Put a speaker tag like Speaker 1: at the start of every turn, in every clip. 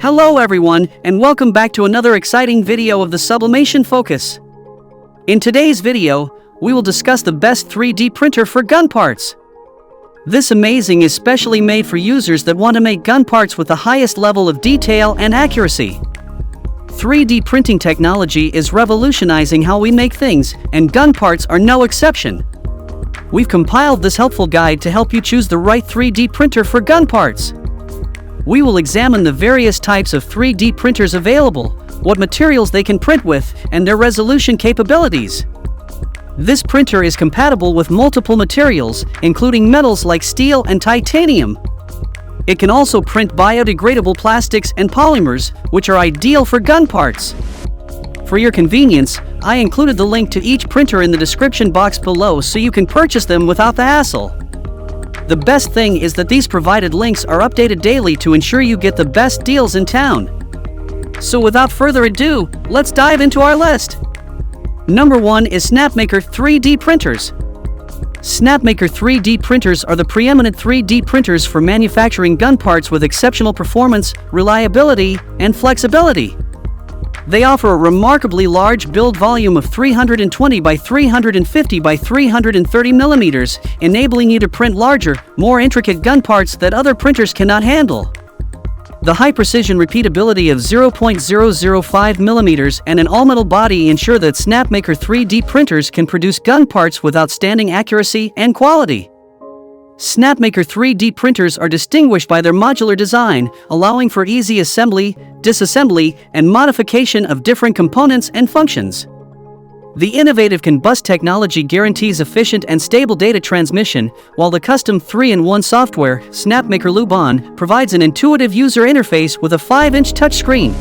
Speaker 1: Hello everyone, and welcome back to another exciting video of the Sublimation Focus. In today's video, we will discuss the best 3D printer for gun parts. This amazing is specially made for users that want to make gun parts with the highest level of detail and accuracy. 3D printing technology is revolutionizing how we make things, and gun parts are no exception. We've compiled this helpful guide to help you choose the right 3D printer for gun parts. We will examine the various types of 3D printers available, what materials they can print with, and their resolution capabilities. This printer is compatible with multiple materials, including metals like steel and titanium. It can also print biodegradable plastics and polymers, which are ideal for gun parts. For your convenience, I included the link to each printer in the description box below so you can purchase them without the hassle. The best thing is that these provided links are updated daily to ensure you get the best deals in town. So without further ado, let's dive into our list. Number 1 is Snapmaker 3D printers. Snapmaker 3D printers are the preeminent 3D printers for manufacturing gun parts with exceptional performance, reliability, and flexibility. They offer a remarkably large build volume of 320 by 350 by 330 millimeters, enabling you to print larger, more intricate gun parts that other printers cannot handle. The high-precision repeatability of 0.005 millimeters and an all-metal body ensure that Snapmaker 3D printers can produce gun parts with outstanding accuracy and quality. Snapmaker 3D printers are distinguished by their modular design, allowing for easy assembly, disassembly, and modification of different components and functions. The innovative CAN-bus technology guarantees efficient and stable data transmission, while the custom 3-in-1 software, Snapmaker Luban, provides an intuitive user interface with a 5-inch touchscreen.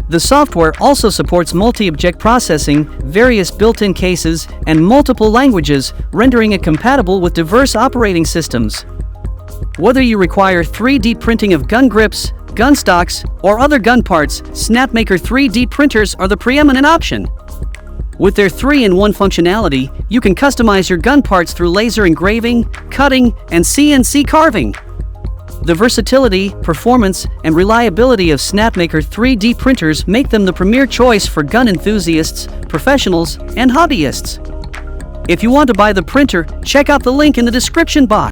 Speaker 1: The software also supports multi-object processing, various built-in cases, and multiple languages, rendering it compatible with diverse operating systems. Whether you require 3D printing of gun grips, gun stocks, or other gun parts, Snapmaker 3D printers are the preeminent option. With their 3-in-1 functionality, you can customize your gun parts through laser engraving, cutting, and CNC carving. The versatility, performance, and reliability of Snapmaker 3D printers make them the premier choice for gun enthusiasts, professionals, and hobbyists. If you want to buy the printer, check out the link in the description box.